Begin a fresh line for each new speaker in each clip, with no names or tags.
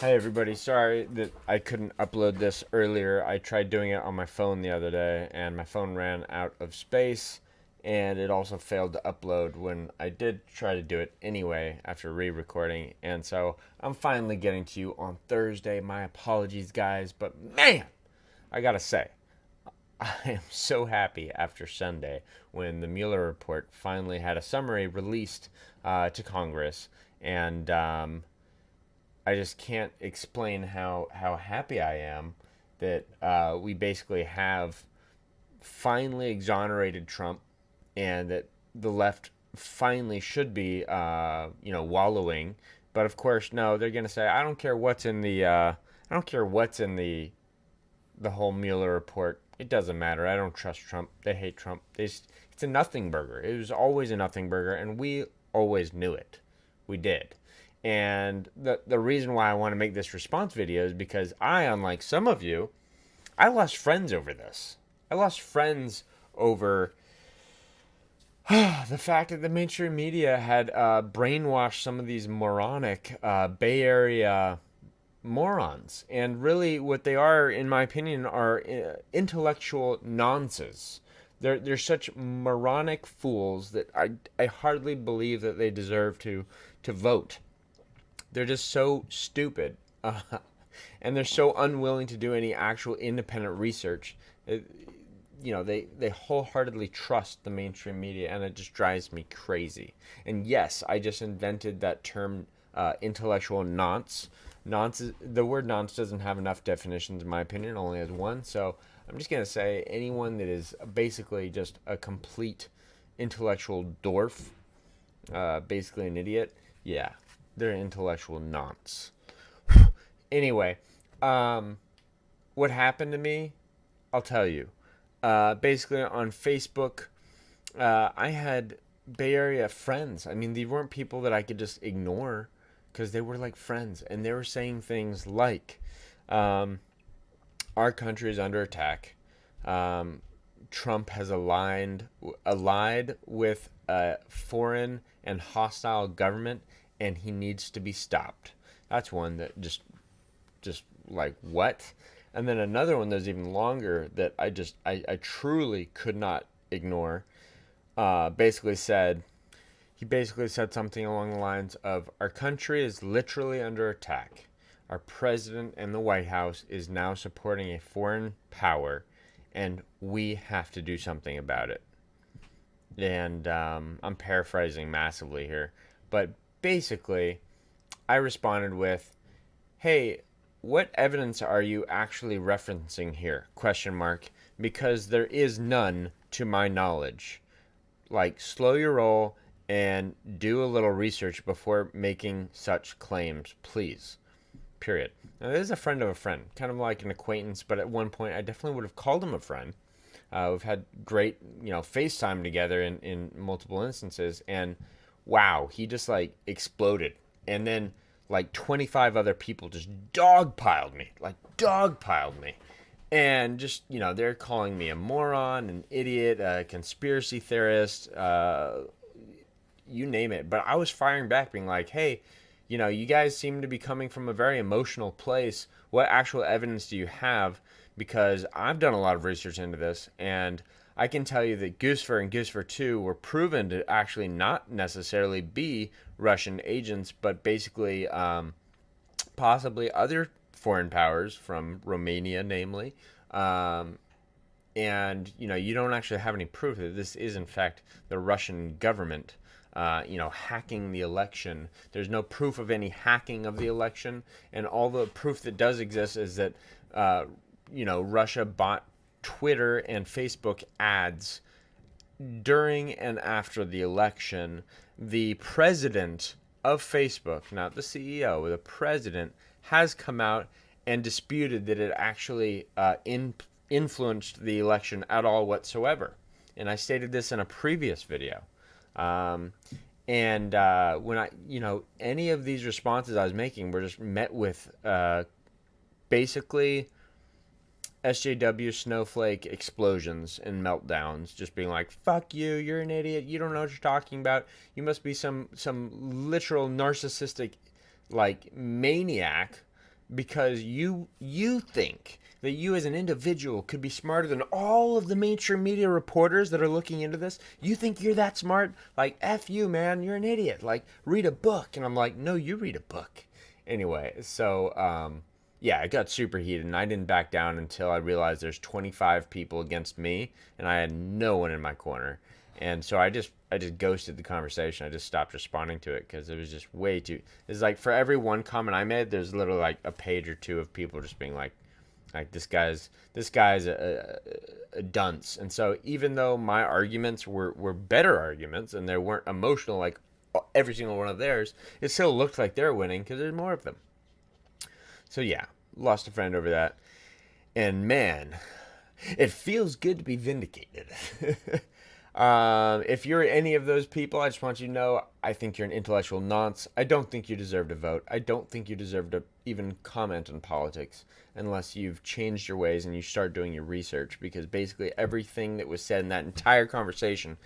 Hey everybody, sorry that I couldn't upload this earlier. I tried doing it on my phone the other day and my phone ran out of space and it also failed to upload when I did try to do it anyway after re-recording. And so I'm finally getting to you on Thursday. My apologies guys, but man, I gotta say, I am so happy after Sunday when the Mueller report finally had a summary released to Congress. And I just can't explain how happy I am that we basically have finally exonerated Trump and that the left finally should be, wallowing. But of course, no, they're going to say, I don't care what's in I don't care what's in the whole Mueller report. It doesn't matter. I don't trust Trump. They hate Trump. It's a nothing burger. It was always a nothing burger, and we always knew it. We did. And the reason why I want to make this response video is because I, unlike some of you, I lost friends over this. I lost friends over the fact that the mainstream media had brainwashed some of these moronic Bay Area morons. And really, what they are, in my opinion, are intellectual nonsense. They're such moronic fools that I hardly believe that they deserve to vote. They're just so stupid. And they're so unwilling to do any actual independent research. They wholeheartedly trust the mainstream media, and it just drives me crazy. And yes, I just invented that term, intellectual nonce. The word nonce doesn't have enough definitions, in my opinion. It only has one. So I'm just going to say anyone that is basically just a complete intellectual dwarf, basically an idiot, yeah, they're intellectual nonce. Anyway, what happened to me, I'll tell you. Basically, on Facebook, I had Bay Area friends. I mean, they weren't people that I could just ignore because they were like friends. And they were saying things like, our country is under attack. Trump has allied with a foreign and hostile government, and he needs to be stopped. That's one that just like what? And then another one that's even longer that I truly could not ignore. He basically said something along the lines of, our country is literally under attack. Our president and the White House is now supporting a foreign power, and we have to do something about it. And I'm paraphrasing massively here, but basically, I responded with, "Hey, what evidence are you actually referencing here? Question mark. Because there is none to my knowledge. Like, slow your roll and do a little research before making such claims, please." Period. Now, this is a friend of a friend, kind of like an acquaintance, but at one point I definitely would have called him a friend. We've had great, FaceTime together in multiple instances, and wow, he just like exploded. And then like 25 other people just dogpiled me. And just, they're calling me a moron, an idiot, a conspiracy theorist, you name it. But I was firing back, being like, hey, you guys seem to be coming from a very emotional place. What actual evidence do you have? Because I've done a lot of research into this, and I can tell you that Goosefer and Goosefer 2 were proven to actually not necessarily be Russian agents, but basically possibly other foreign powers from Romania, namely. And, you don't actually have any proof that this is, in fact, the Russian government, hacking the election. There's no proof of any hacking of the election. And all the proof that does exist is that, Russia bought Twitter and Facebook ads during and after the election. The president of Facebook, not the CEO, the president, has come out and disputed that it actually influenced the election at all whatsoever. And I stated this in a previous video. And when any of these responses I was making were just met with basically SJW snowflake explosions and meltdowns, just being like, fuck you, you're an idiot, you don't know what you're talking about, you must be some literal narcissistic like maniac because you think that you as an individual could be smarter than all of the mainstream media reporters that are looking into this. You think you're that smart? Like, F you, man, you're an idiot. Like, read a book. And I'm like, no, you read a book. Anyway, so yeah, I got super heated, and I didn't back down until I realized there's 25 people against me, and I had no one in my corner. And so I just ghosted the conversation. I just stopped responding to it because it was just way too. It's like for every one comment I made, there's literally like a page or two of people just being like this guy's a dunce. And so even though my arguments were better arguments and they weren't emotional like every single one of theirs, it still looked like they're winning because there's more of them. So yeah, lost a friend over that. And man, it feels good to be vindicated. If you're any of those people, I just want you to know I think you're an intellectual nonce. I don't think you deserve to vote. I don't think you deserve to even comment on politics unless you've changed your ways and you start doing your research, because basically everything that was said in that entire conversation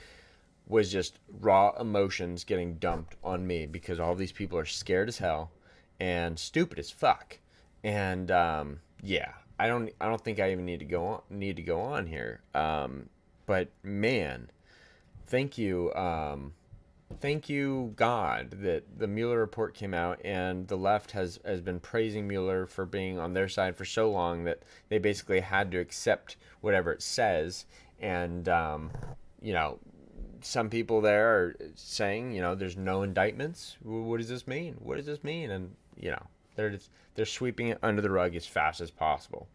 was just raw emotions getting dumped on me because all these people are scared as hell and stupid as fuck. And yeah, I don't think I even need to go on here. But man, thank you, thank you, God, that the Mueller report came out and the left has been praising Mueller for being on their side for so long that they basically had to accept whatever it says. And you know, some people there are saying, there's no indictments. What does this mean? What does this mean? And they're sweeping it under the rug as fast as possible.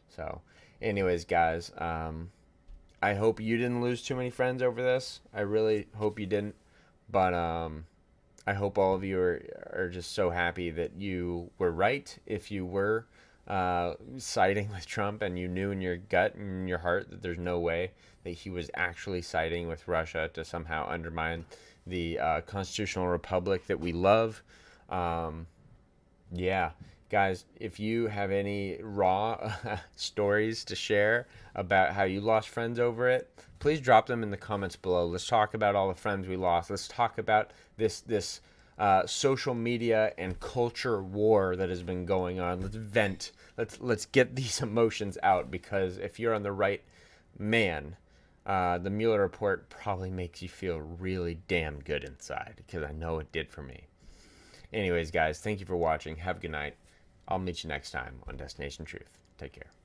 So, anyways, guys, I hope you didn't lose too many friends over this. I really hope you didn't. But I hope all of you are just so happy that you were right if you were siding with Trump and you knew in your gut and in your heart that there's no way that he was actually siding with Russia to somehow undermine the constitutional republic that we love. Yeah, guys, if you have any raw stories to share about how you lost friends over it, please drop them in the comments below. Let's talk about all the friends we lost. Let's talk about this social media and culture war that has been going on. Let's vent. Let's get these emotions out, because if you're on the right man, the Mueller report probably makes you feel really damn good inside, because I know it did for me. Anyways, guys, thank you for watching. Have a good night. I'll meet you next time on Destination Truth. Take care.